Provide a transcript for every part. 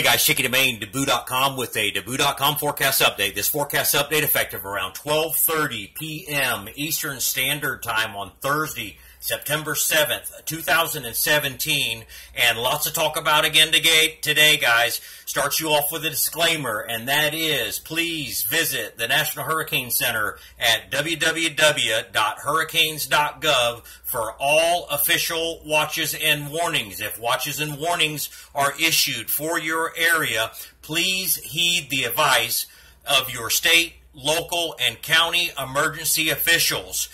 guys, Chicky Domain, Debut.com with a Debut.com forecast update. This forecast update effective around 12:30 p.m. Eastern Standard Time on Thursday, September 7th, 2017. And lots to talk about again today, guys. Starts you off with a disclaimer, and that is, please visit the National Hurricane Center at www.hurricanes.gov for all official watches and warnings. If watches and warnings are issued for your area, please heed the advice of your state, local, and county emergency officials.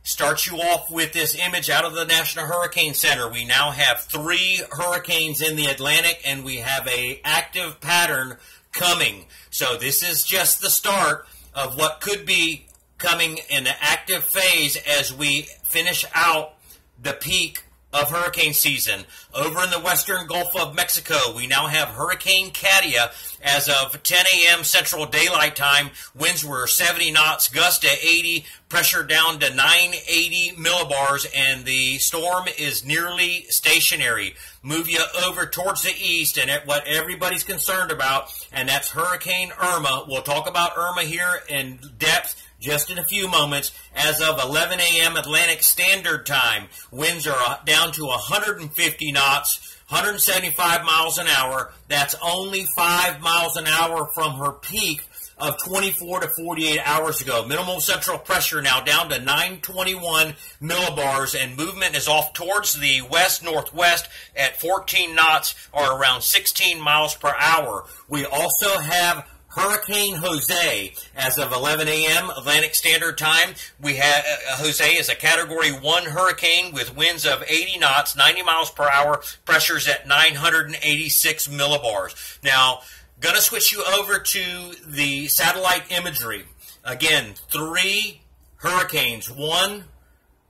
Starts you off with this image out of the National Hurricane Center. We now have 3 hurricanes in the Atlantic, and we have an active pattern coming. So this is just the start of what could be coming in an active phase as we finish out the peak of hurricane season. Over in the western Gulf of Mexico, we now have Hurricane Katia as of 10 a.m. Central Daylight Time. Winds were 70 knots, gusts to 80, pressure down to 980 millibars, and the storm is nearly stationary. Move you over towards the east, and what everybody's concerned about, and that's Hurricane Irma. We'll talk about Irma here in depth just in a few moments. As of 11 a.m. Atlantic Standard Time, winds are down to 150 knots, 175 miles an hour. That's only 5 miles an hour from her peak of 24 to 48 hours ago. Minimal central pressure now down to 921 millibars, and movement is off towards the west-northwest at 14 knots, or around 16 miles per hour. We also have Hurricane Jose as of 11 a.m. Atlantic Standard Time. We have Jose is a Category 1 hurricane with winds of 80 knots, 90 miles per hour, pressures at 986 millibars. Now, going to switch you over to the satellite imagery. Again, 3 hurricanes. 1,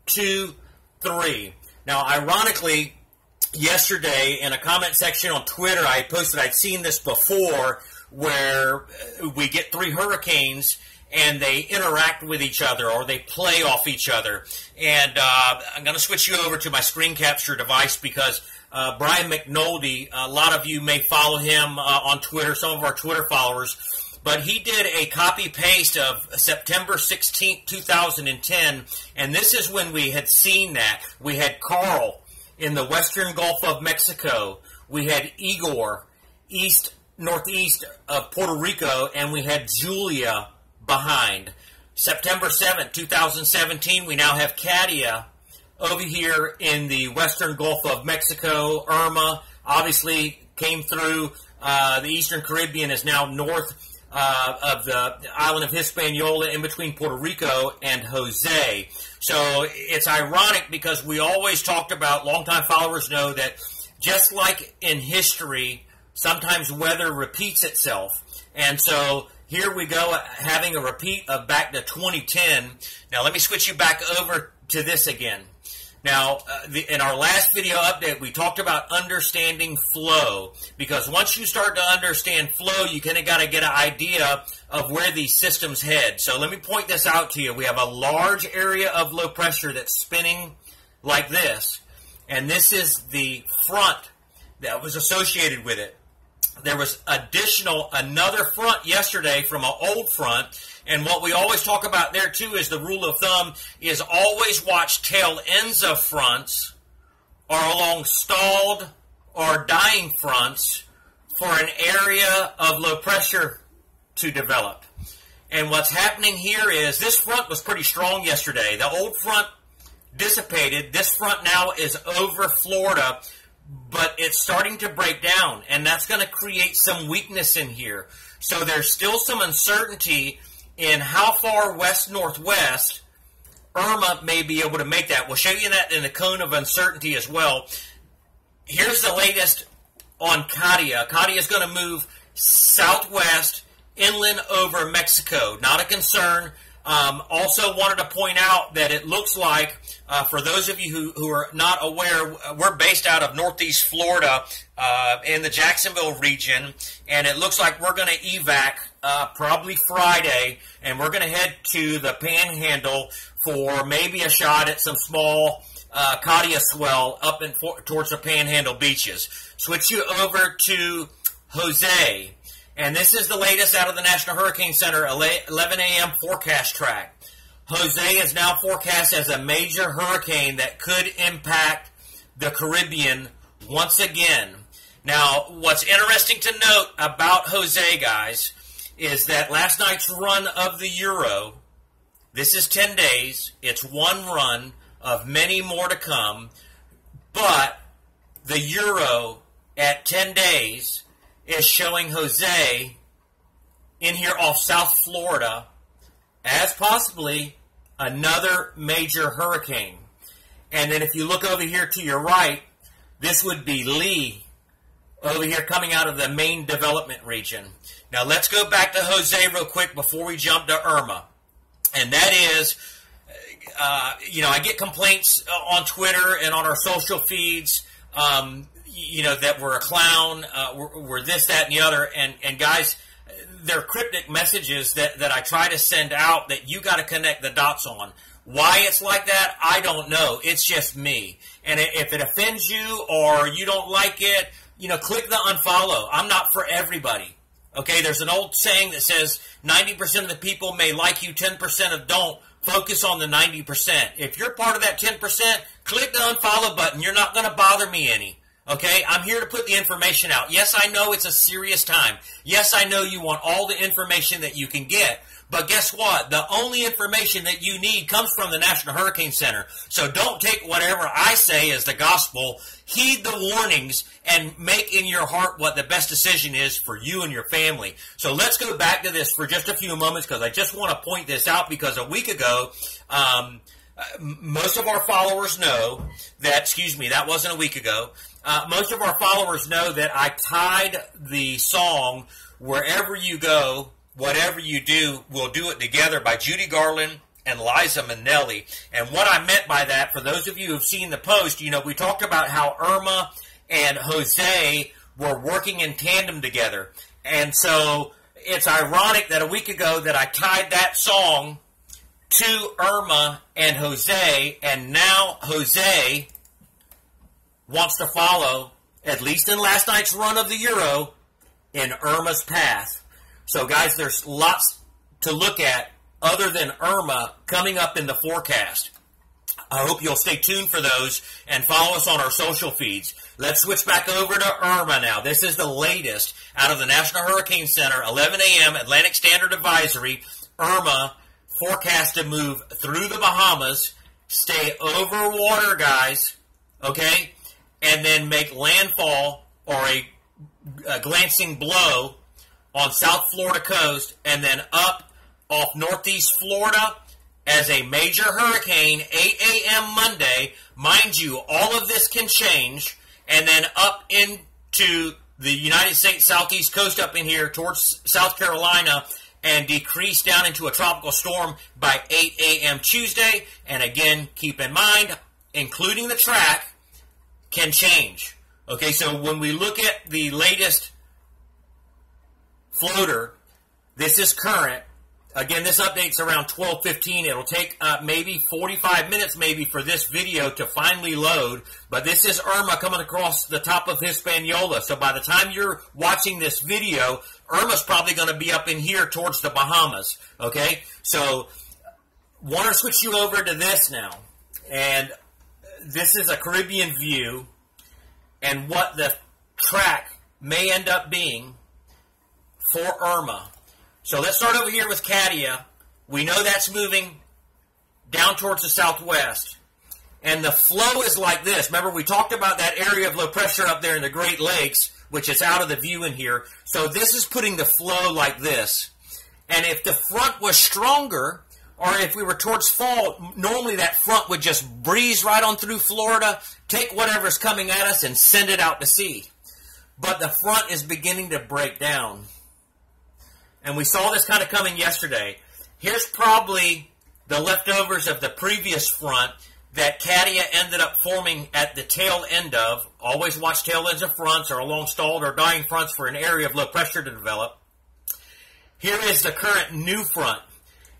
2, 3. Now, ironically, yesterday in a comment section on Twitter, I posted I'd seen this before, where we get 3 hurricanes and they interact with each other, or they play off each other. And I'm going to switch you over to my screen capture device because Brian McNulty, a lot of you may follow him on Twitter, some of our Twitter followers, but he did a copy-paste of September 16th, 2010, and this is when we had seen that. We had Carl in the western Gulf of Mexico. We had Igor northeast of Puerto Rico, and we had Julia behind. September 7th, 2017, we now have Katia over here in the western Gulf of Mexico. Irma obviously came through the eastern Caribbean, is now north of the island of Hispaniola, in between Puerto Rico and Jose. So it's ironic because we always talked about, longtime followers know that just like in history, sometimes weather repeats itself. And so here we go, having a repeat of back to 2010. Now let me switch you back over to this again. Now, in our last video update, we talked about understanding flow, because once you start to understand flow, you kind of got to get an idea of where these systems head. So let me point this out to you. We have a large area of low pressure that's spinning like this, and this is the front that was associated with it. There was another front yesterday from an old front, and what we always talk about there too is the rule of thumb is always watch tail ends of fronts or along stalled or dying fronts for an area of low pressure to develop. And what's happening here is this front was pretty strong yesterday. The old front dissipated. This front now is over Florida, but it's starting to break down, and that's going to create some weakness in here. So there's still some uncertainty in how far west-northwest Irma may be able to make that. We'll show you that in the cone of uncertainty as well. Here's the latest on Katia. Katia is going to move southwest inland over Mexico. Not a concern. Also wanted to point out that it looks like, for those of you who are not aware, we're based out of northeast Florida in the Jacksonville region, and it looks like we're going to evac probably Friday, and we're going to head to the Panhandle for maybe a shot at some small Katia swell up towards the Panhandle beaches. Switch you over to Jose. And this is the latest out of the National Hurricane Center 11 a.m. forecast track. Jose is now forecast as a major hurricane that could impact the Caribbean once again. Now, what's interesting to note about Jose, guys, is that last night's run of the Euro, this is 10 days, it's one run of many more to come, but the Euro at 10 days is showing Jose in here off South Florida as possibly another major hurricane. And then if you look over here to your right, this would be Lee over here coming out of the main development region. Now let's go back to Jose real quick before we jump to Irma. And that is, I get complaints on Twitter and on our social feeds, that we're a clown, we're this, that, and the other. And guys, they're cryptic messages that I try to send out that you got to connect the dots on. Why it's like that, I don't know. It's just me. And if it offends you or you don't like it, click the unfollow. I'm not for everybody. Okay, there's an old saying that says 90% of the people may like you, 10% of don't. Focus on the 90%. If you're part of that 10%, click the unfollow button. You're not going to bother me any. Okay, I'm here to put the information out. Yes, I know it's a serious time. Yes, I know you want all the information that you can get. But guess what? The only information that you need comes from the National Hurricane Center. So don't take whatever I say as the gospel. Heed the warnings and make in your heart what the best decision is for you and your family. So let's go back to this for just a few moments because I just want to point this out because a week ago, most of our followers know that, that wasn't a week ago. Most of our followers know that I tied the song Wherever You Go, Whatever You Do, We'll Do It Together by Judy Garland and Liza Minnelli. And what I meant by that, for those of you who have seen the post, we talked about how Irma and Jose were working in tandem together. And so it's ironic that a week ago that I tied that song to Irma and Jose, and now Jose wants to follow, at least in last night's run of the Euro, in Irma's path. So, guys, there's lots to look at other than Irma coming up in the forecast. I hope you'll stay tuned for those and follow us on our social feeds. Let's switch back over to Irma now. This is the latest out of the National Hurricane Center, 11 a.m. Atlantic Standard Advisory. Irma forecast to move through the Bahamas, stay over water, guys, okay, and then make landfall or a glancing blow on South Florida coast and then up off northeast Florida as a major hurricane, 8 a.m. Monday. Mind you, all of this can change, and then up into the United States southeast coast up in here towards South Carolina and decrease down into a tropical storm by 8 a.m. Tuesday. And again, keep in mind, including the track, can change. Okay, so when we look at the latest floater, this is current. Again, this update's around 12:15. It'll take maybe 45 minutes maybe for this video to finally load. But this is Irma coming across the top of Hispaniola. So by the time you're watching this video, Irma's probably going to be up in here towards the Bahamas. Okay? So want to switch you over to this now. And this is a Caribbean view and what the track may end up being for Irma. So let's start over here with Katia. We know that's moving down towards the southwest. And the flow is like this. Remember, we talked about that area of low pressure up there in the Great Lakes, which is out of the view in here. So this is putting the flow like this. And if the front was stronger, or if we were towards fall, normally that front would just breeze right on through Florida, take whatever's coming at us and send it out to sea. But the front is beginning to break down. And we saw this kind of coming yesterday. Here's probably the leftovers of the previous front that Katia ended up forming at the tail end of. Always watch tail ends of fronts or along stalled or dying fronts for an area of low pressure to develop. Here is the current new front.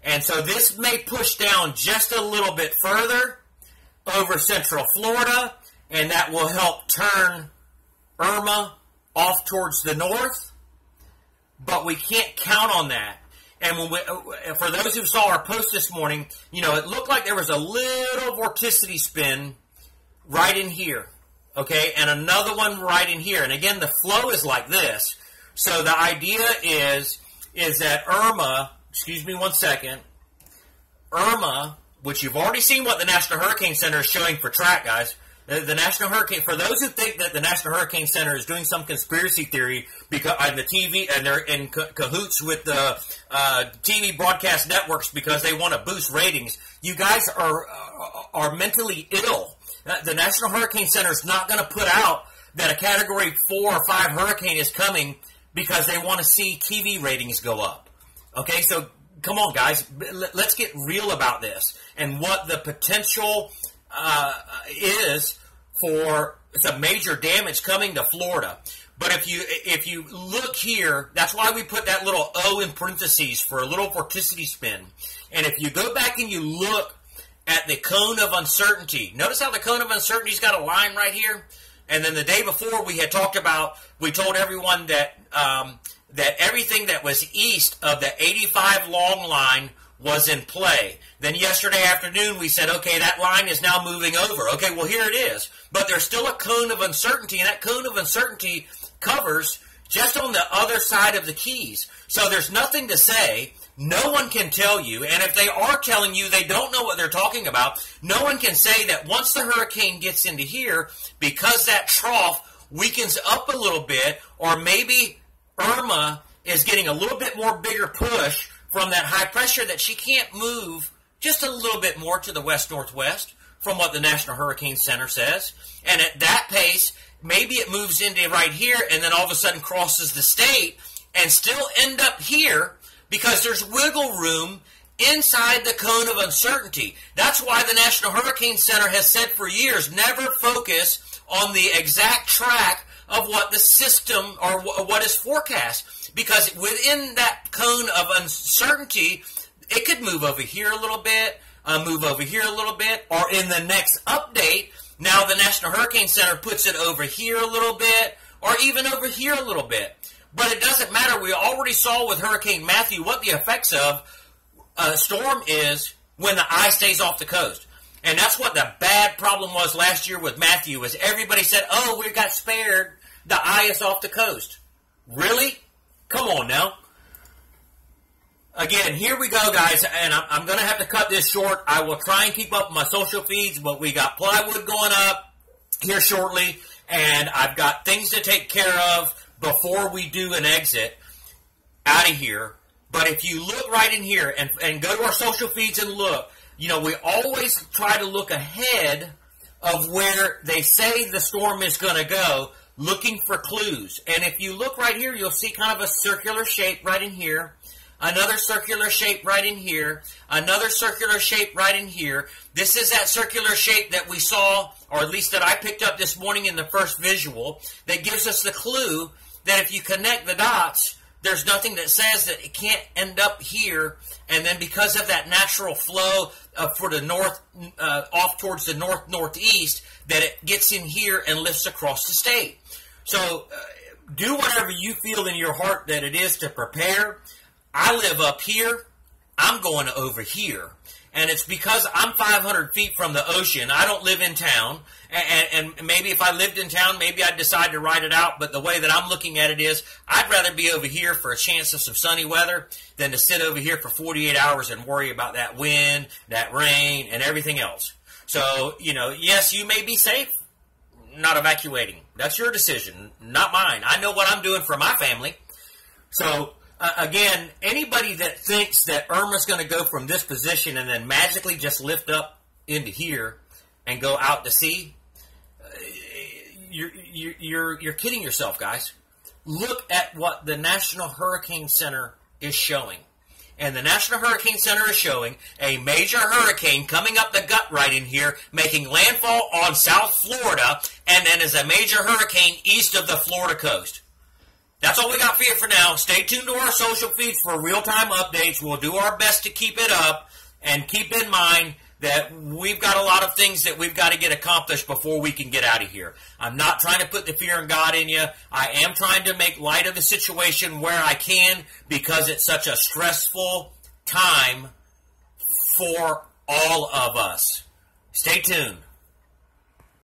And so this may push down just a little bit further over central Florida, and that will help turn Irma off towards the north, but we can't count on that. And when for those who saw our post this morning, it looked like there was a little vorticity spin right in here, okay, and another one right in here. And again, the flow is like this. So the idea is that Irma, excuse me one second, Irma, which you've already seen what the National Hurricane Center is showing for track, guys. The National Hurricane, for those who think that the National Hurricane Center is doing some conspiracy theory because on the TV and they're in cahoots with the TV broadcast networks because they want to boost ratings, you guys are mentally ill. The National Hurricane Center is not going to put out that a Category 4 or 5 hurricane is coming because they want to see TV ratings go up. Okay, so come on, guys, let's get real about this and what the potential is for some major damage coming to Florida. But if you look here, that's why we put that little O in parentheses for a little vorticity spin. And if you go back and you look at the cone of uncertainty, notice how the cone of uncertainty's got a line right here. And then the day before we had talked about, we told everyone that that everything that was east of the 85 long line was in play. Then yesterday afternoon we said, okay, that line is now moving over. Okay, well here it is. But there's still a cone of uncertainty, and that cone of uncertainty covers just on the other side of the Keys. So there's nothing to say. No one can tell you, and if they are telling you, they don't know what they're talking about. No one can say that once the hurricane gets into here, because that trough weakens up a little bit, or maybe Irma is getting a little bit more bigger push from that high pressure, that she can't move just a little bit more to the west-northwest from what the National Hurricane Center says. And at that pace, maybe it moves into right here and then all of a sudden crosses the state and still end up here because there's wiggle room inside the cone of uncertainty. That's why the National Hurricane Center has said for years, never focus on the exact track of what the system or what is forecast. Because within that cone of uncertainty, it could move over here a little bit, move over here a little bit, or in the next update, now the National Hurricane Center puts it over here a little bit, or even over here a little bit. But it doesn't matter. We already saw with Hurricane Matthew what the effects of a storm is when the eye stays off the coast. And that's what the bad problem was last year with Matthew, was everybody said, oh, we got spared. The eye is off the coast. Really? Come on now. Again, here we go, guys, and I'm going to have to cut this short. I will try and keep up with my social feeds, but we got plywood going up here shortly, and I've got things to take care of before we do an exit out of here. But if you look right in here and go to our social feeds and look, we always try to look ahead of where they say the storm is going to go, looking for clues. And if you look right here, you'll see kind of a circular shape right in here, another circular shape right in here, another circular shape right in here. This is that circular shape that we saw, or at least that I picked up this morning in the first visual, that gives us the clue that if you connect the dots, there's nothing that says that it can't end up here. And then because of that natural flow for the north, off towards the north-northeast, that it gets in here and lifts across the state. So do whatever you feel in your heart that it is to prepare. I live up here. I'm going over here. And it's because I'm 500 feet from the ocean. I don't live in town. And maybe if I lived in town, maybe I'd decide to ride it out. But the way that I'm looking at it is, I'd rather be over here for a chance of some sunny weather than to sit over here for 48 hours and worry about that wind, that rain, and everything else. So, yes, you may be safe not evacuating. That's your decision, not mine. I know what I'm doing for my family. So, again, anybody that thinks that Irma's going to go from this position and then magically just lift up into here and go out to sea, you're kidding yourself, guys. Look at what the National Hurricane Center is showing. And the National Hurricane Center is showing a major hurricane coming up the gut right in here, making landfall on South Florida, and then is a major hurricane east of the Florida coast. That's all we got for you for now. Stay tuned to our social feeds for real-time updates. We'll do our best to keep it up, and keep in mind that we've got a lot of things that we've got to get accomplished before we can get out of here. I'm not trying to put the fear in God in you. I am trying to make light of the situation where I can, because it's such a stressful time for all of us. Stay tuned.